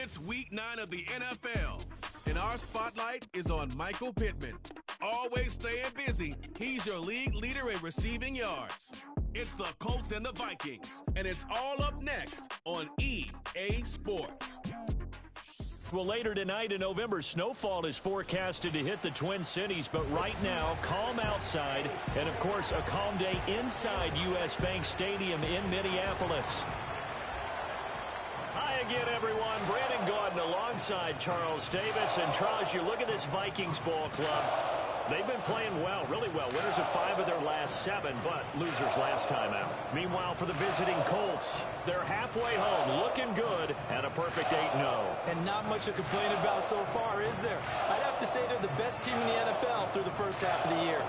It's week 9 of the NFL, and our spotlight is on Michael Pittman. Always staying busy, he's your league leader in receiving yards. It's the Colts and the Vikings, and it's all up next on EA Sports. Well, later tonight in November, snowfall is forecasted to hit the Twin Cities, but right now, calm outside, and of course, a calm day inside U.S. Bank Stadium in Minneapolis. Hi again, everyone. Brandon Gaudin alongside Charles Davis. And Charles, you look at this Vikings ball club. They've been playing well, really well. Winners of 5 of their last 7, but losers last time out. Meanwhile, for the visiting Colts, they're halfway home, looking good, at a perfect 8-0. And not much to complain about so far, is there? I'd have to say they're the best team in the NFL through the first half of the year.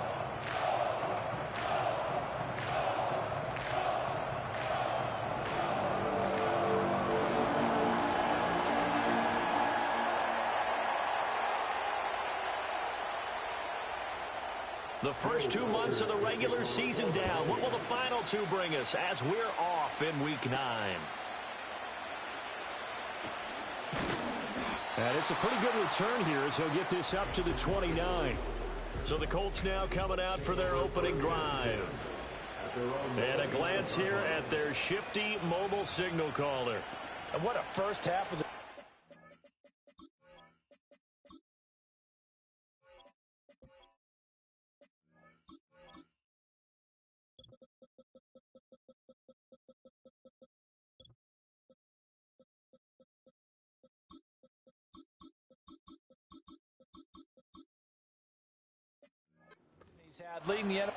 The first 2 months of the regular season down. What will the final 2 bring us as we're off in week 9? And it's a pretty good return here as he'll get this up to the 29. So the Colts now coming out for their opening drive. And a glance here at their shifty mobile signal caller. And what a first half of the... leading the NFL.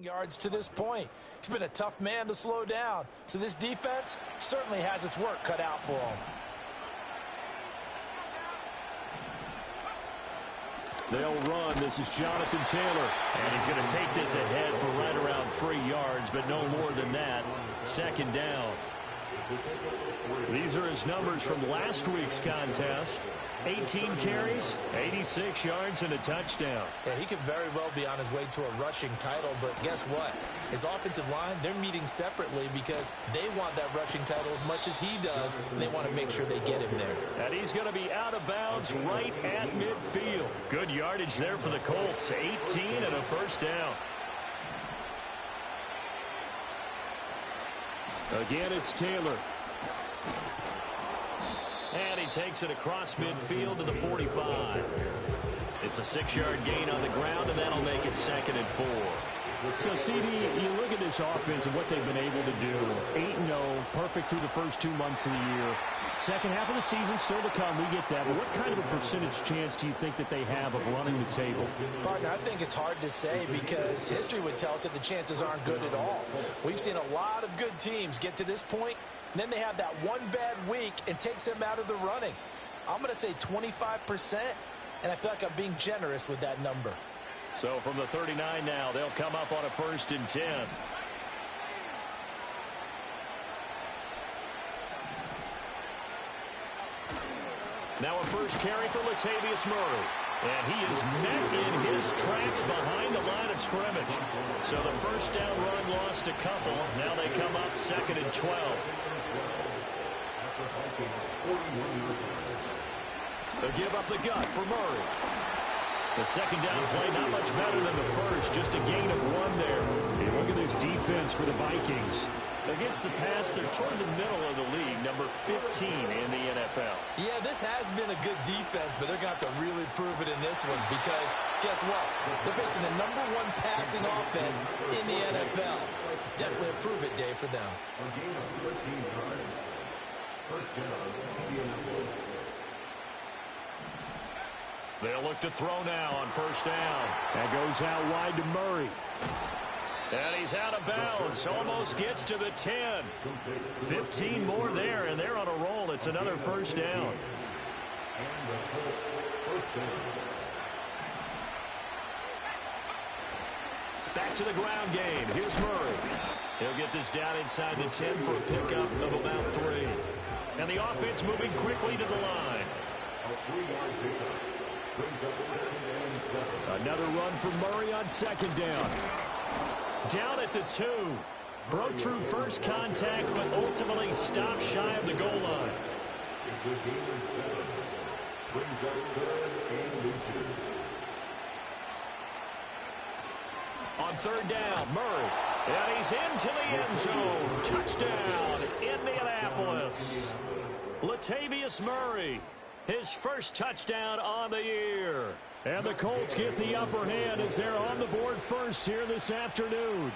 Yards to this point. He's been a tough man to slow down. So this defense certainly has its work cut out for him. They'll run. This is Jonathan Taylor. And he's going to take this ahead for right around 3 yards, but no more than that. Second down. These are his numbers from last week's contest. 18 carries, 86 yards, and a touchdown. Yeah, he could very well be on his way to a rushing title, but guess what? His offensive line, they're meeting separately because they want that rushing title as much as he does, and they want to make sure they get him there. And he's going to be out of bounds right at midfield. Good yardage there for the Colts. 18 and a first down. Again, it's Taylor. And he takes it across midfield to the 45. It's a 6-yard gain on the ground, and that'll make it 2nd and 4. So, CD, you look at this offense and what they've been able to do. 8-0, perfect through the first 2 months of the year. Second half of the season still to come, we get that. But what kind of a percentage chance do you think that they have of running the table? Partner, I think it's hard to say because history would tell us that the chances aren't good at all. We've seen a lot of good teams get to this point, and then they have that one bad week and takes them out of the running. I'm going to say 25%, and I feel like I'm being generous with that number. So from the 39 now, they'll come up on a 1st and 10. Now a first carry for Latavius Murray. And he is met in his tracks behind the line of scrimmage. So the first down run lost a couple. Now they come up 2nd and 12. They'll give up the gut for Murray. The second down play, not much better than the first, just a gain of 1 there. Hey, look at this defense for the Vikings. Against the pass, they're toward the middle of the league, number 15 in the NFL. Yeah, this has been a good defense, but they're going to have to really prove it in this one because guess what? They're facing the number 1 passing offense in the NFL. It's definitely a prove-it day for them. They'll look to throw now on first down. That goes out wide to Murray. And he's out of bounds. Almost gets to the 10. 15 more there, and they're on a roll. It's another first down. Back to the ground game. Here's Murray. He'll get this down inside the 10 for a pickup of about 3. And the offense moving quickly to the line. Another run for Murray on second down. Down at the 2. Broke through first contact, but ultimately stopped shy of the goal line. On third down, Murray. And he's into the end zone. Touchdown, Indianapolis. Latavius Murray, his first touchdown on the year. And the Colts get the upper hand as they're on the board first here this afternoon.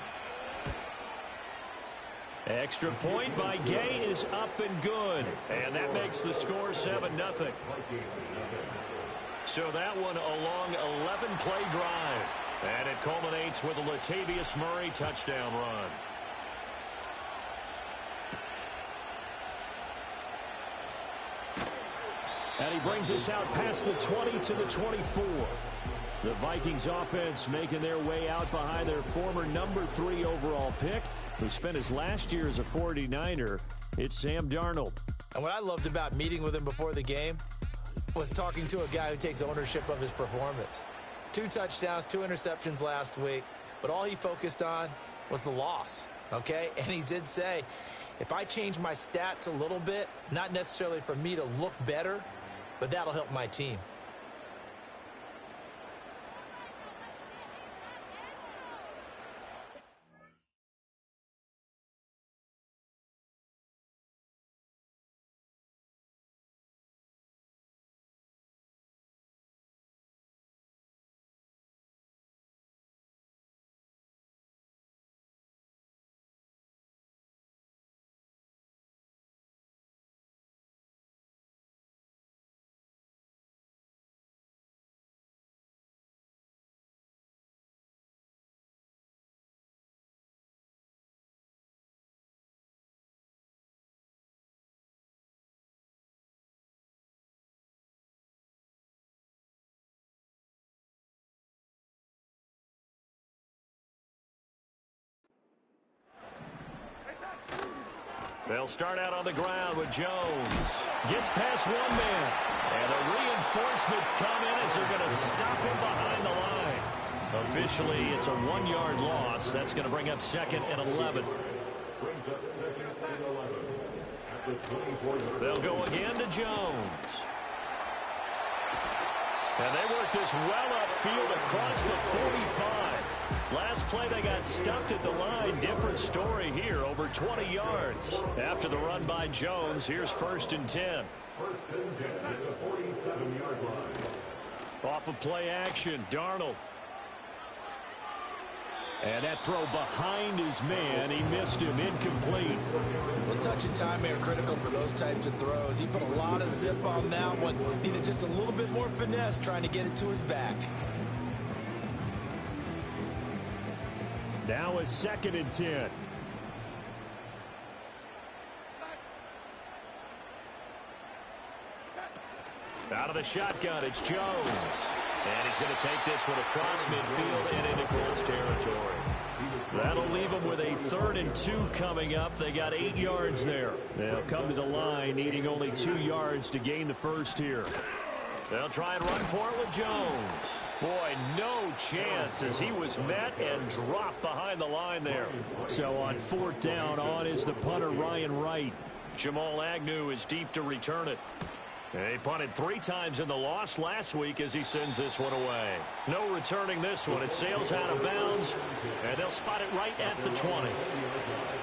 Extra point by Gay is up and good. And that makes the score 7-0. So that one a long 11-play drive. And it culminates with a Latavius Murray touchdown run. And he brings us out past the 20 to the 24. The Vikings offense making their way out behind their former number 3 overall pick, who spent his last year as a 49er. It's Sam Darnold. And what I loved about meeting with him before the game was talking to a guy who takes ownership of his performance. 2 touchdowns, 2 interceptions last week, but all he focused on was the loss, okay? And he did say, if I change my stats a little bit, not necessarily for me to look better, but that'll help my team. They'll start out on the ground with Jones. Gets past one man. And the reinforcements come in as they're going to stop him behind the line. Officially, it's a 1-yard loss. That's going to bring up 2nd and 11. They'll go again to Jones. And they work this well upfield across the 45. Last play, they got stuffed at the line. Different story here, over 20 yards. After the run by Jones, here's 1st and 10. First and 10 at the 47-yard line. Off of play action, Darnold. And that throw behind his man, he missed him, incomplete. Well, touch and timing are critical for those types of throws. He put a lot of zip on that one. Needed just a little bit more finesse trying to get it to his back. Now a 2nd and 10. Out of the shotgun, it's Jones. And he's going to take this one across midfield and into Colts territory. That'll leave them with a 3rd and 2 coming up. They got 8 yards there. They'll come to the line, needing only 2 yards to gain the first here. They'll try and run for it with Jones. Boy, no chance as he was met and dropped behind the line there. So on 4th down, on is the punter Ryan Wright. Jamal Agnew is deep to return it. He punted 3 times in the loss last week as he sends this one away. No returning this one. It sails out of bounds, and they'll spot it right at the 20.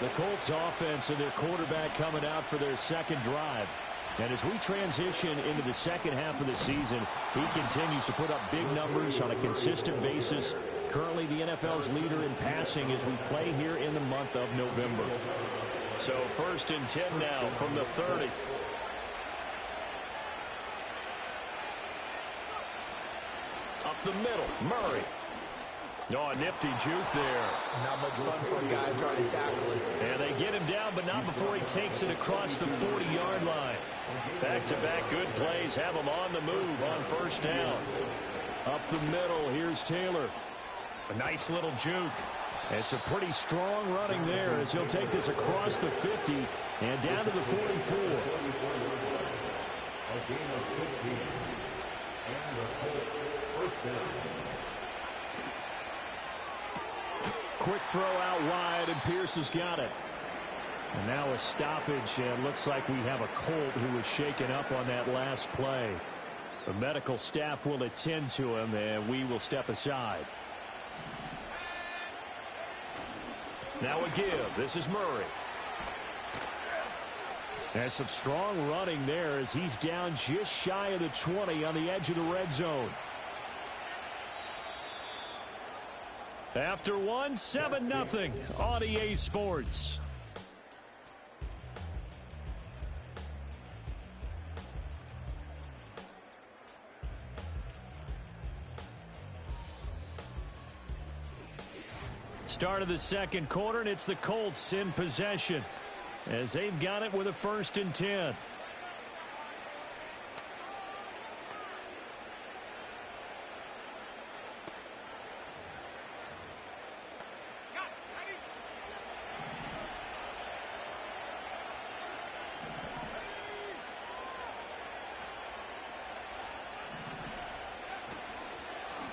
The Colts offense and their quarterback coming out for their 2nd drive. And as we transition into the second half of the season, he continues to put up big numbers on a consistent basis. Currently the NFL's leader in passing as we play here in the month of November. So 1st and 10 now from the 30. the middle. Murray. Oh, a nifty juke there. Not much fun for a guy trying to tackle him. And they get him down, but not before he takes it across the 40-yard line. Back-to-back good plays have him on the move on first down. Up the middle, here's Taylor. A nice little juke. It's a pretty strong running there as he'll take this across the 50 and down to the 44. A gain of 15. And the Colts first down. Quick throw out wide, and Pierce has got it. And now a stoppage, and looks like we have a Colt who was shaken up on that last play. The medical staff will attend to him, and we will step aside. Now a give. This is Murray. And some strong running there as he's down just shy of the 20 on the edge of the red zone. After one, 7-0 on EA Sports. Start of the second quarter, and it's the Colts in possession as they've got it with a 1st and 10.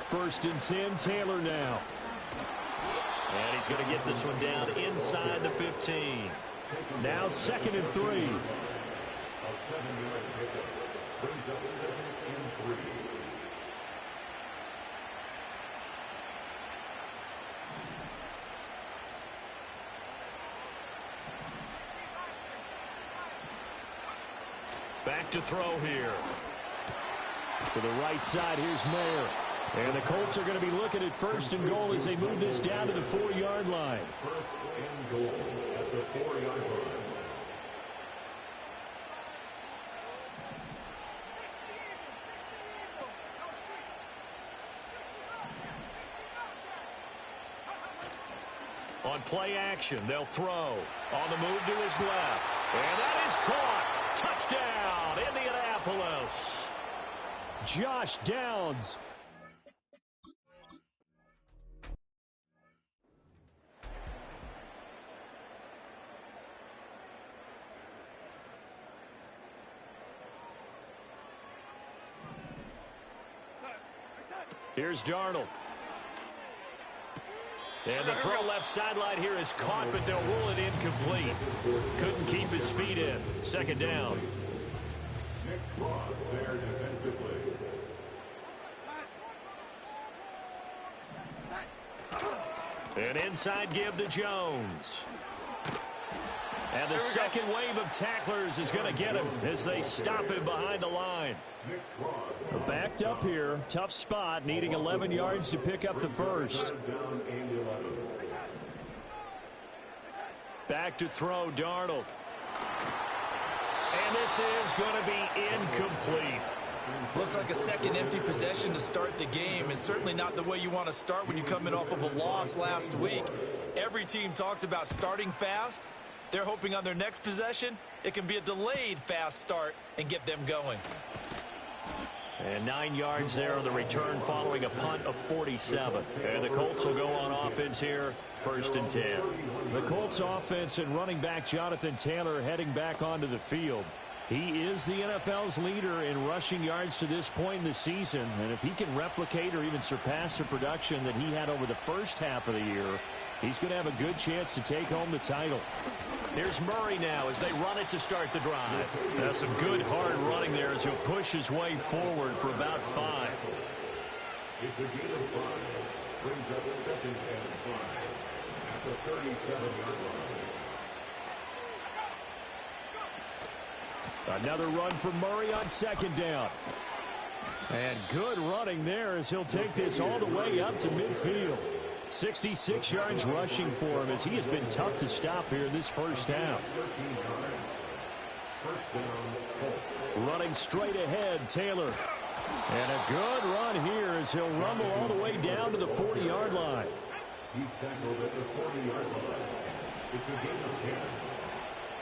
First and 10, Taylor now. And he's going to get this one down inside the 15. Now 2nd and 3. A 7-yard pickup brings up 2nd and 3. Back to throw here. To the right side, here's Mayer. And the Colts are going to be looking at 1st and goal as they move this down to the 4-yard line. 1st and goal at the 4-yard line. On play action, they'll throw. On the move to his left. And that is caught. Touchdown, Indianapolis. Josh Downs. Here's Darnold. And the throw left sideline here is caught, but they'll rule it incomplete. Couldn't keep his feet in. 2nd down. Nick Cross there defensively. An inside give to Jones. And the second wave of tacklers is going to get him as they stop him behind the line. Backed up here. Tough spot, needing 11 yards to pick up the first. Back to throw, Darnold. And this is going to be incomplete. Looks like a second empty possession to start the game, and certainly not the way you want to start when you come in off of a loss last week. Every team talks about starting fast. They're hoping on their next possession, it can be a delayed fast start and get them going. And 9 yards there on the return following a punt of 47. And the Colts will go on offense here, 1st and 10. The Colts offense and running back Jonathan Taylor heading back onto the field. He is the NFL's leader in rushing yards to this point in the season. And if he can replicate or even surpass the production that he had over the first half of the year, he's going to have a good chance to take home the title. Here's Murray now as they run it to start the drive. That's some good hard running there as he'll push his way forward for about 5. It's a gain of 5. Brings up 2nd and 5 at the 37-yard line. Another run for Murray on 2nd down. And good running there as he'll take this all the way up to midfield. 66 yards rushing for him as he has been tough to stop here in this first half. Running straight ahead, Taylor. And a good run here as he'll rumble all the way down to the 40-yard line. He's tackled at the 40-yard line. It's a gain of 10.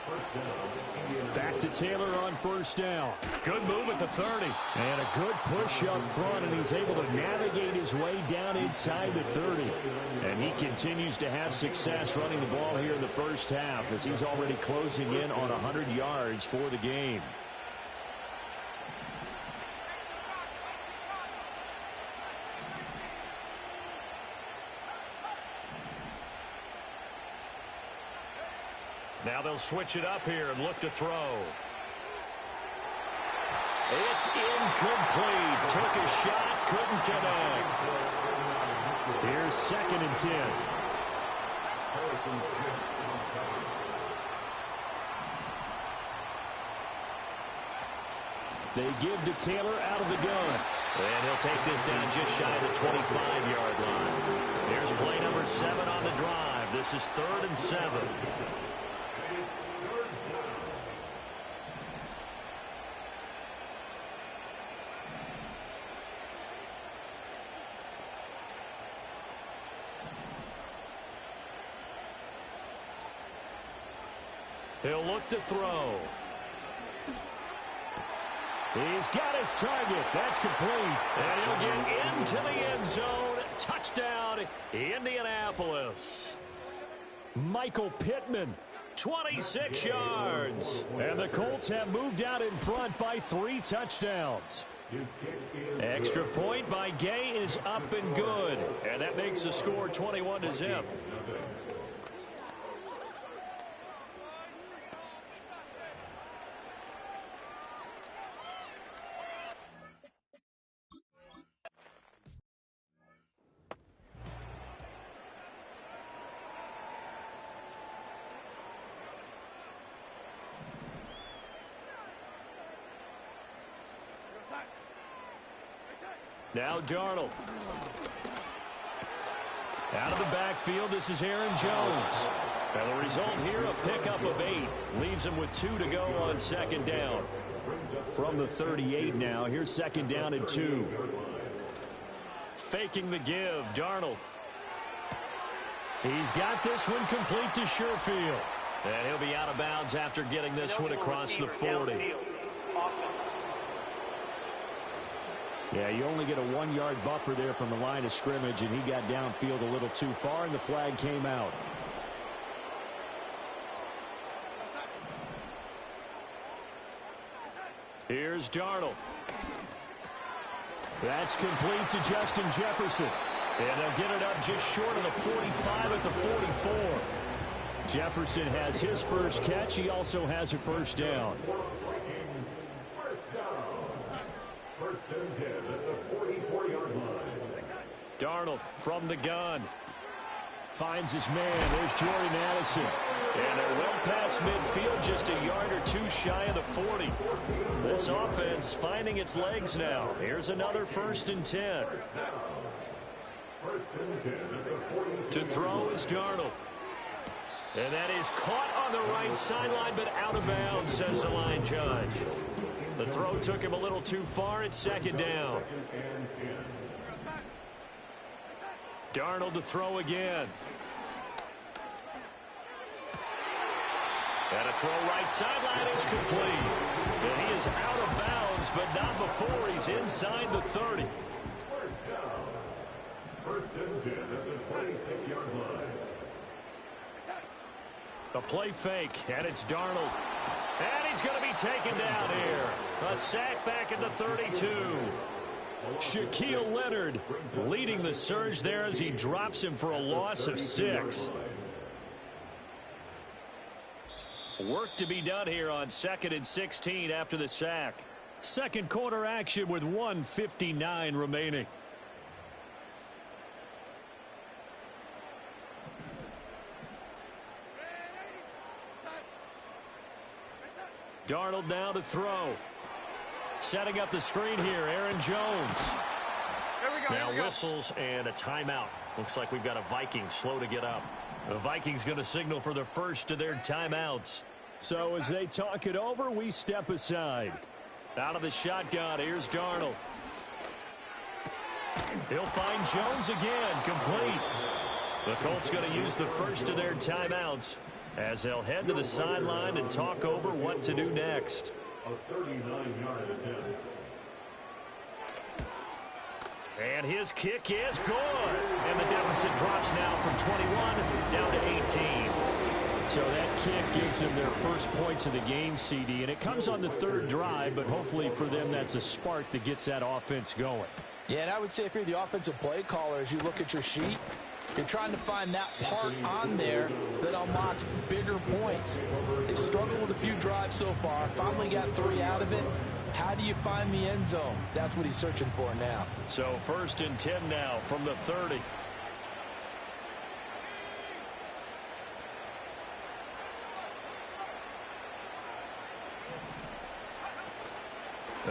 First down, Indiana. Back to Taylor on first down. Good move at the 30. And a good push up front, and he's able to navigate his way down inside the 30. And he continues to have success running the ball here in the first half as he's already closing in on 100 yards for the game. Now they'll switch it up here and look to throw. It's incomplete. Took a shot, couldn't connect. Here's 2nd and 10. They give to Taylor out of the gun. And he'll take this down just shy of the 25-yard line. Here's play number 7 on the drive. This is 3rd and 7. He'll look to throw. He's got his target. That's complete. And he'll get into the end zone. Touchdown, Indianapolis. Michael Pittman. 26 yards. And the Colts have moved out in front by 3 touchdowns. Extra point by Gay is up and good. And that makes the score 21-0. Now Darnold. Out of the backfield, this is Aaron Jones. And the result here, a pickup of 8. Leaves him with 2 to go on 2nd down. From the 38 now, here's 2nd down and 2. Faking the give, Darnold. He's got this one complete to Sherfield. And he'll be out of bounds after getting this one across the 40. Yeah, you only get a 1-yard buffer there from the line of scrimmage, and he got downfield a little too far, and the flag came out. Here's Darnold. That's complete to Justin Jefferson. And they'll get it up just short of the 45 at the 44. Jefferson has his first catch. He also has a first down. First and 10 at the 44-yard line. Darnold from the gun. Finds his man. There's Jordan Addison. And they're well past midfield, just a yard or 2 shy of the 40. This offense finding its legs now. Here's another 1st and 10. First and 10 at the 42. To throw is Darnold. And that is caught on the right sideline, but out of bounds, says the line judge. The throw took him a little too far. It's 2nd down. Darnold to throw again. And a throw right sideline is complete. And he is out of bounds, but not before he's inside the 30. First down. First and 10 at the 26-yard line. A play fake, and it's Darnold. And he's going to be taken down here. A sack back at the 32. Shaquille Leonard leading the surge there as he drops him for a loss of 6. Work to be done here on 2nd and 16 after the sack. Second quarter action with 1:59 remaining. Darnold now to throw. Setting up the screen here, Aaron Jones. Now whistles and a timeout. Looks like we've got a Vikings slow to get up. The Vikings going to signal for their first of their timeouts. So as they talk it over, we step aside. Out of the shotgun, here's Darnold. He'll find Jones again, complete. The Colts going to use the first of their timeouts as they'll head to the sideline and talk over what to do next. A 39-yard attempt. And his kick is good. And the deficit drops now from 21 down to 18. So that kick gives them their first points of the game, CD. And it comes on the third drive, but hopefully for them that's a spark that gets that offense going. Yeah, and I would say if you're the offensive play caller, as you look at your sheet, you're trying to find that part on there that unlocks bigger points. They've struggled with a few drives so far. Finally got 3 out of it. How do you find the end zone? That's what he's searching for now. So 1st and 10 now from the 30.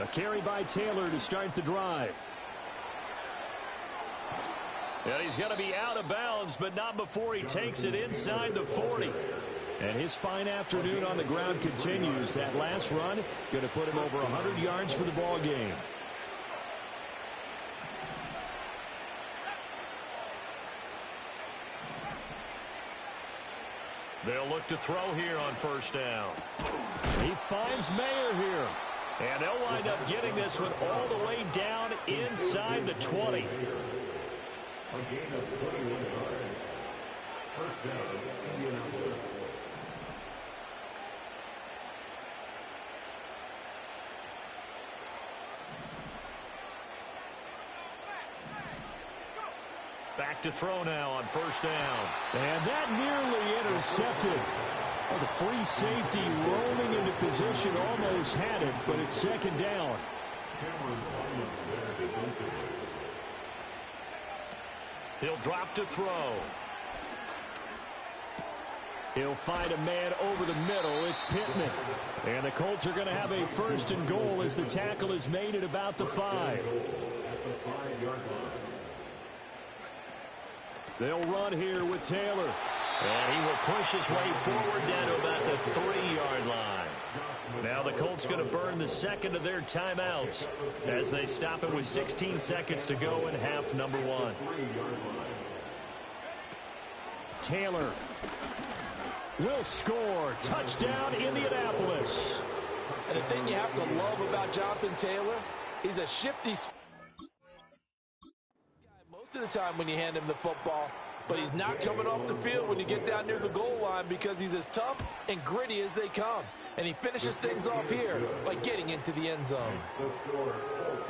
A carry by Taylor to start the drive. And he's going to be out of bounds, but not before he takes it inside the 40. And his fine afternoon on the ground continues. That last run going to put him over 100 yards for the ball game. They'll look to throw here on 1st down. He finds Mayer here. And they'll wind up getting this one all the way down inside the 20. A gain of 21 yards. 1st down, Indianapolis. Back to throw now on 1st down. And that nearly intercepted. Well, the free safety roaming into position almost had it, but it's 2nd down. He'll drop to throw. He'll find a man over the middle. It's Pittman. And the Colts are going to have a 1st and goal as the tackle is made at about the 5. They'll run here with Taylor. And he will push his way forward down to about the 3-yard line. Now the Colts going to burn the 2nd of their timeouts as they stop it with 16 seconds to go in half number 1. Taylor will score. Touchdown, Indianapolis. And the thing you have to love about Jonathan Taylor, he's a shifty guy most of the time when you hand him the football. But he's not coming off the field when you get down near the goal line because he's as tough and gritty as they come. And he finishes things off here by getting into the end zone.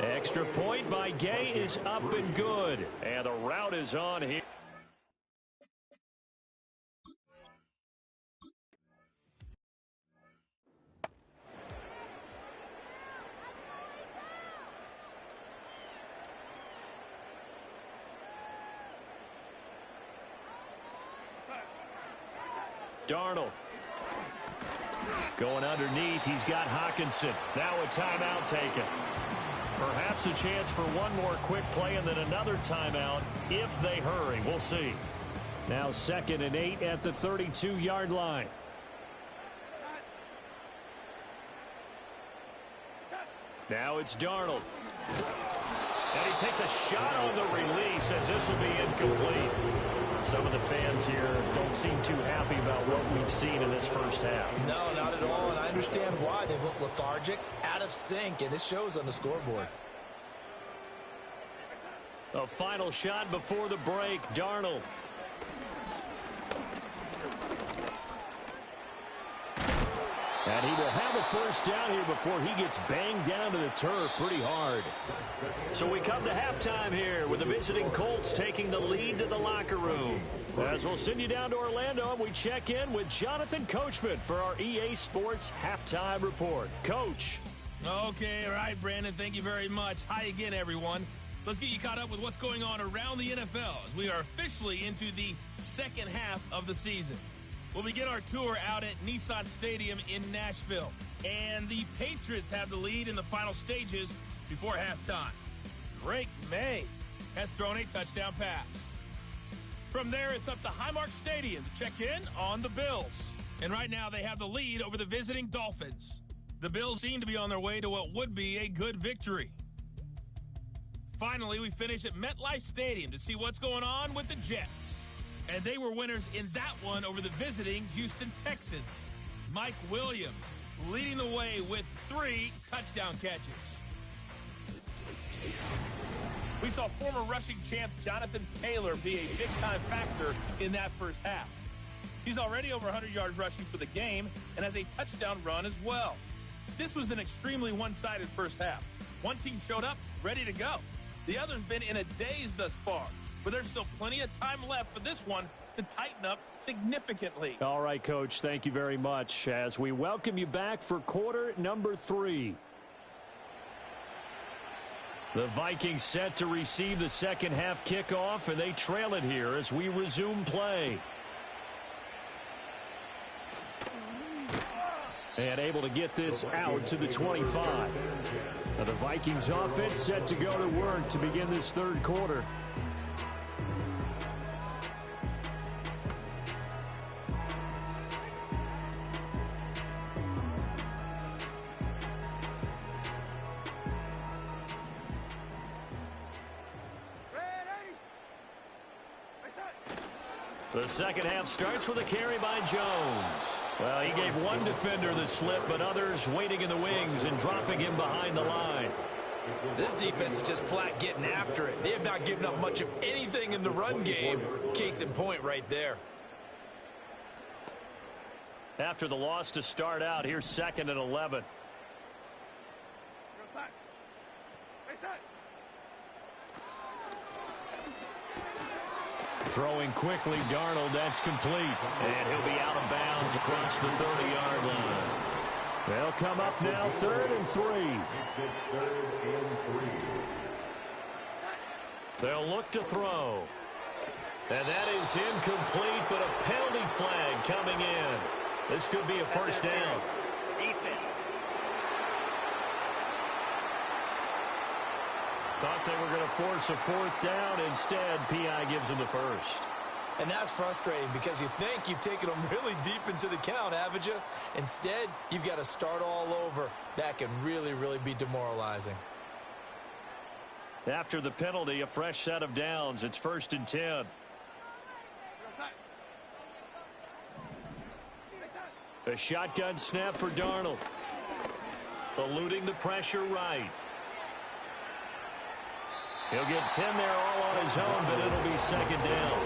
Extra point by Gay is up and good. And the route is on here. Darnold. Going underneath, he's got Hawkinson. Now a timeout taken. Perhaps a chance for one more quick play and then another timeout if they hurry. We'll see. Now 2nd and 8 at the 32-yard line. Now it's Darnold. And he takes a shot on the release as this will be incomplete. Some of the fans here don't seem too happy about what we've seen in this first half. No, not at all, and I understand why. They've looked lethargic, out of sync, and it shows on the scoreboard. A final shot before the break, Darnold. And he will have a 1st down here before he gets banged down to the turf pretty hard. So we come to halftime here with the visiting Colts taking the lead to the locker room. As we'll send you down to Orlando, we check in with Jonathan Coachman for our EA Sports Halftime Report. Coach. Okay, all right, Brandon, thank you very much. Hi again, everyone. Let's get you caught up with what's going on around the NFL as we are officially into the 2nd half of the season. We'll begin our tour out at Nissan Stadium in Nashville. And the Patriots have the lead in the final stages before halftime. Drake May has thrown a touchdown pass. From there, it's up to Highmark Stadium to check in on the Bills. And right now, they have the lead over the visiting Dolphins. The Bills seem to be on their way to what would be a good victory. Finally, we finish at MetLife Stadium to see what's going on with the Jets. And they were winners in that one over the visiting Houston Texans. Mike Williams leading the way with 3 touchdown catches. We saw former rushing champ Jonathan Taylor be a big-time factor in that first half. He's already over 100 yards rushing for the game and has a touchdown run as well. This was an extremely one-sided first half. One team showed up ready to go. The other's been in a daze thus far, but there's still plenty of time left for this one to tighten up significantly. All right, Coach, thank you very much as we welcome you back for quarter number 3. The Vikings set to receive the second half kickoff, and they trail it here as we resume play. And able to get this out to the 25. Now the Vikings offense set to go to work to begin this third quarter. The second half starts with a carry by Jones. Well, he gave one defender the slip, but others waiting in the wings and dropping him behind the line. This defense is just flat getting after it. They have not given up much of anything in the run game. Case in point right there. After the loss to start out, here's 2nd and 11. Throwing quickly, Darnold, that's complete. And he'll be out of bounds across the 30-yard line. They'll come up now, 3rd and 3. They'll look to throw. And that is incomplete, but a penalty flag coming in. This could be a first down. Thought they were going to force a 4th down. Instead, P.I. gives them the first. And that's frustrating because you think you've taken them really deep into the count, haven't you? Instead, you've got to start all over. That can really, really be demoralizing. After the penalty, a fresh set of downs. It's 1st and 10. A shotgun snap for Darnold. Eluding the pressure right. He'll get 10 there all on his own, but it'll be 2nd down.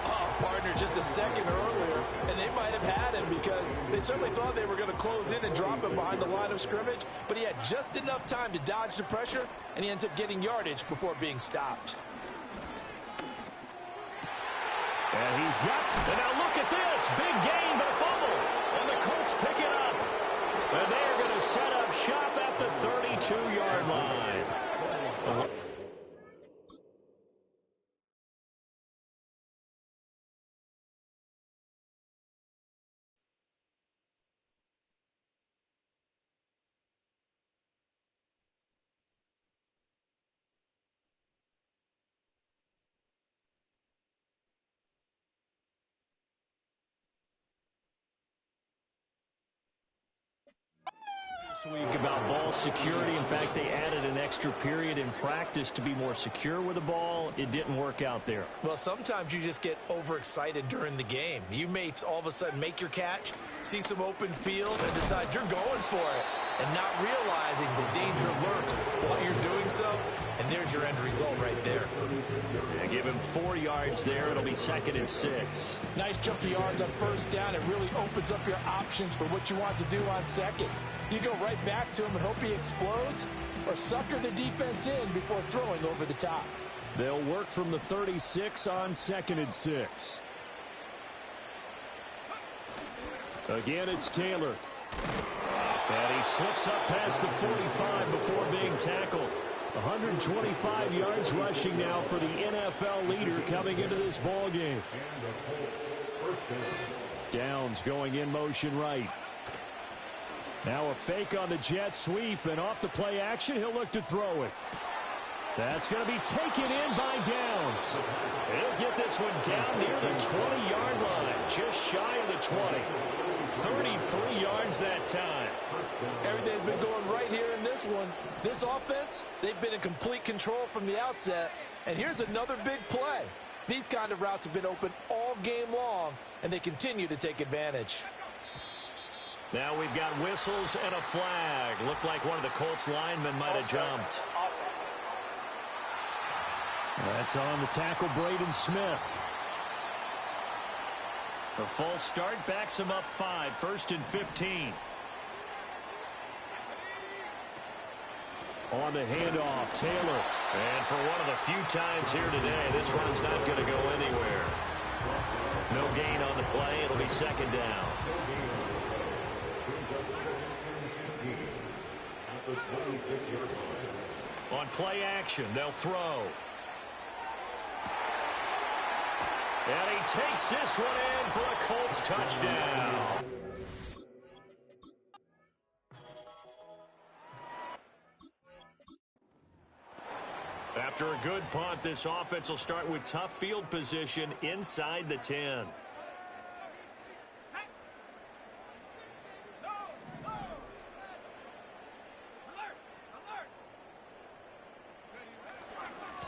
Oh, partner, just a second earlier, and they might have had him because they certainly thought they were going to close in and drop him behind the line of scrimmage, but he had just enough time to dodge the pressure, and he ends up getting yardage before being stopped. And he's got, and now look at this, big gain, but a fumble, and the Colts pick it up. And they're going to set up shop at the 32-yard line. Week about ball security. In fact, they added an extra period in practice to be more secure with the ball. It didn't work out there. Well, sometimes you just get overexcited during the game. You may all of a sudden make your catch, see some open field, and decide you're going for it, and not realizing the danger lurks while you're doing so. And there's your end result right there. Yeah, give him 4 yards there. It'll be 2nd and 6. Nice chunk of yards on 1st down. It really opens up your options for what you want to do on 2nd. You go right back to him and hope he explodes, or sucker the defense in before throwing over the top. They'll work from the 36 on 2nd and 6. Again, it's Taylor. And he slips up past the 45 before being tackled. 125 yards rushing now for the NFL leader coming into this ball game. Downs going in motion right. Now a fake on the jet sweep, and off the play action, he'll look to throw it. That's going to be taken in by Downs. He'll get this one down near the 20-yard line, just shy of the 20. 33 yards that time. Everything's been going right here in this one. This offense, they've been in complete control from the outset. And here's another big play. These kind of routes have been open all game long, and they continue to take advantage. Now we've got whistles and a flag. Looked like one of the Colts linemen might have jumped. That's on the tackle, Braden Smith. The false start backs him up 5, 1st and 15. On the handoff, Taylor. And for one of the few times here today, this run's not going to go anywhere. No gain on the play. It'll be 2nd down. On play action, they'll throw. And he takes this one in for a Colts touchdown. After a good punt, this offense will start with tough field position inside the 10.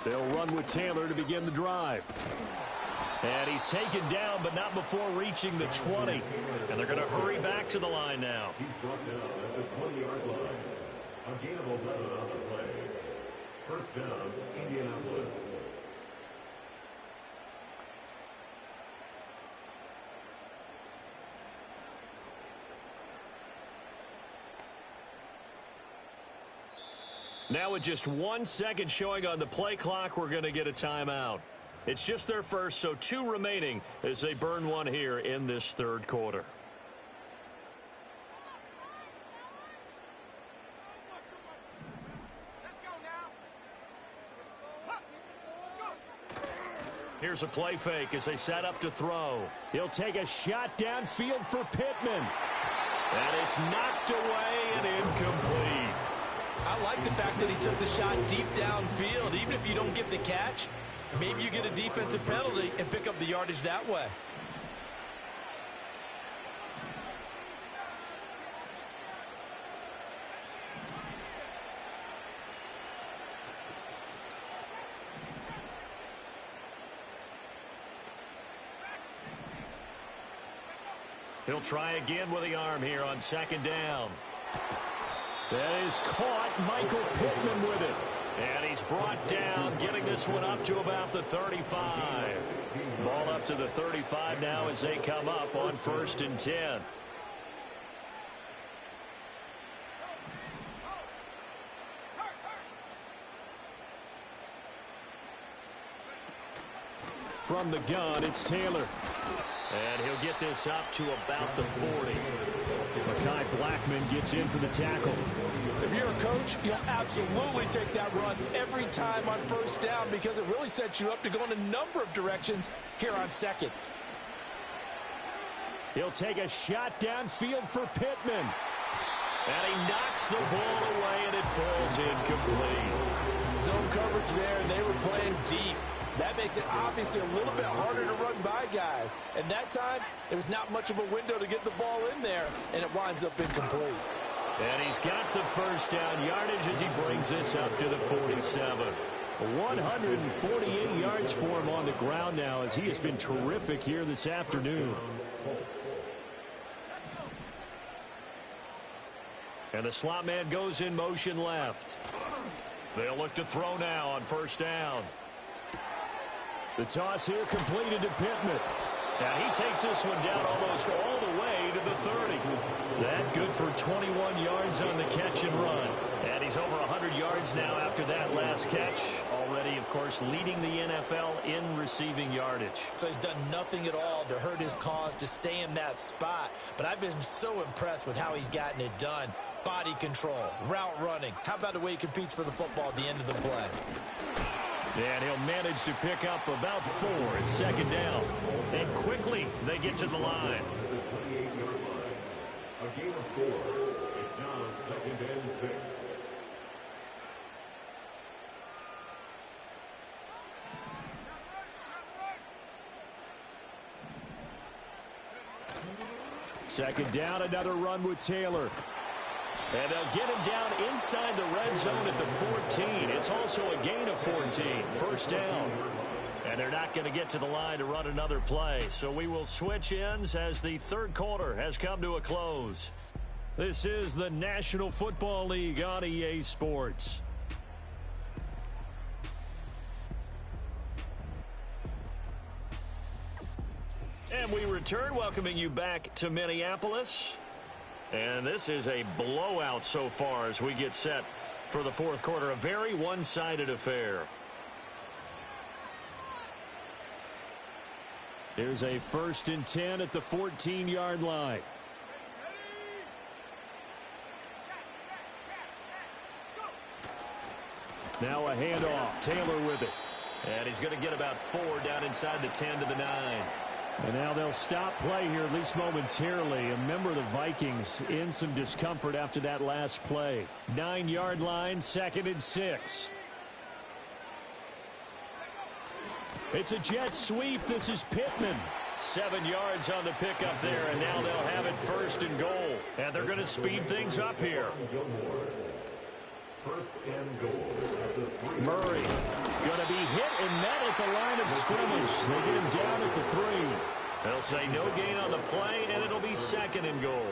They'll run with Taylor to begin the drive. And he's taken down, but not before reaching the 20. And they're going to hurry back to the line now. He's brought down at the 20-yard line. A gain of 11 on the play. 1st down, Indianapolis. Now with just 1 second showing on the play clock, we're going to get a timeout. It's just their first, so 2 remaining as they burn one here in this 3rd quarter. Here's a play fake as they set up to throw. He'll take a shot downfield for Pittman. And it's knocked away and incomplete. I like the fact that he took the shot deep downfield. Even if you don't get the catch, maybe you get a defensive penalty and pick up the yardage that way. He'll try again with the arm here on 2nd down. That is caught. Michael Pittman with it. And he's brought down, getting this one up to about the 35. Ball up to the 35 now as they come up on 1st and 10. From the gun, it's Taylor. And he'll get this up to about the 40. Mekhi Blackman gets in for the tackle. If you're a coach, you'll absolutely take that run every time on 1st down because it really sets you up to go in a number of directions here on 2nd. He'll take a shot downfield for Pittman. And he knocks the ball away, and it falls incomplete. Zone coverage there, and they were playing deep. That makes it obviously a little bit harder to run by guys. And that time, there was not much of a window to get the ball in there, and it winds up incomplete. And he's got the 1st down yardage as he brings this up to the 47. 148 yards for him on the ground now as he has been terrific here this afternoon. And the slot man goes in motion left. They'll look to throw now on 1st down. The toss here completed to Pittman. Now he takes this one down almost all the way to the 30. That good for 21 yards on the catch and run. And he's over 100 yards now after that last catch. Already, of course, leading the NFL in receiving yardage. So he's done nothing at all to hurt his cause to stay in that spot. But I've been so impressed with how he's gotten it done. Body control, route running. How about the way he competes for the football at the end of the play? And he'll manage to pick up about 4 at 2nd down. And quickly, they get to the line. The 28-yard line. A gain of 4. It's now 2nd and 6. Second down, another run with Taylor. And they'll get him down inside the red zone at the 14. It's also a gain of 14. First down. And they're not going to get to the line to run another play. So we will switch ends as the third quarter has come to a close. This is the National Football League on EA Sports. And we return, welcoming you back to Minneapolis. And this is a blowout so far as we get set for the fourth quarter. A very one-sided affair. Here's a 1st and 10 at the 14-yard line. Now a handoff. Taylor with it. And he's going to get about 4 down inside the 10 to the 9. And now they'll stop play here, at least momentarily. A member of the Vikings in some discomfort after that last play. 9-yard line, 2nd and 6. It's a jet sweep. This is Pittman. 7 yards on the pickup there, and now they'll have it 1st and goal. And they're going to speed things up here. Murray going to be hit and met at the line of scrimmage. They get him down at the 3. They'll say no gain on the play, and it'll be 2nd and goal.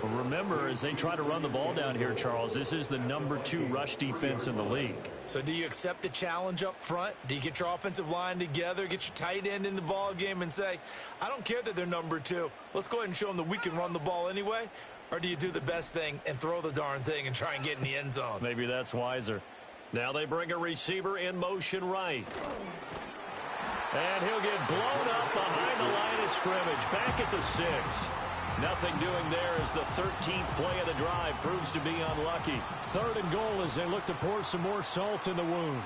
Well, remember, as they try to run the ball down here, Charles, this is the number 2 rush defense in the league. So do you accept the challenge up front? Do you get your offensive line together, get your tight end in the ball game and say, I don't care that they're number 2. Let's go ahead and show them that we can run the ball anyway? Or do you do the best thing and throw the darn thing and try and get in the end zone? Maybe that's wiser. Now they bring a receiver in motion right. And he'll get blown up behind the line of scrimmage. Back at the 6. Nothing doing there as the 13th play of the drive proves to be unlucky. 3rd and goal as they look to pour some more salt in the wound.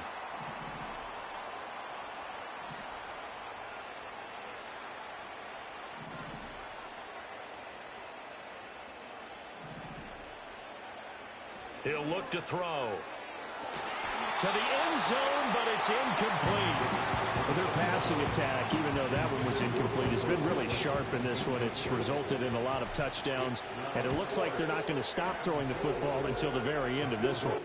He'll look to throw. To the end zone, but it's incomplete. Well, their passing attack, even though that one was incomplete, has been really sharp in this one. It's resulted in a lot of touchdowns, and it looks like they're not going to stop throwing the football until the very end of this one.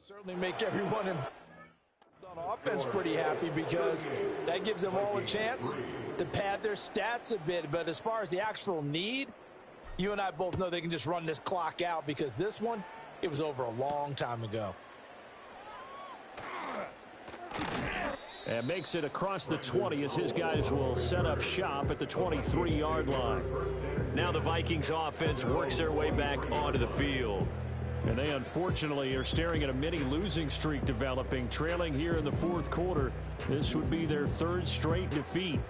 Certainly make everyone on offense pretty happy because that gives them all a chance to pad their stats a bit. But as far as the actual need, you and I both know they can just run this clock out because this one, it was over a long time ago. And makes it across the 20 as his guys will set up shop at the 23-yard line. Now the Vikings offense works their way back onto the field. And they unfortunately are staring at a mini losing streak developing, trailing here in the fourth quarter. This would be their 3rd straight defeat.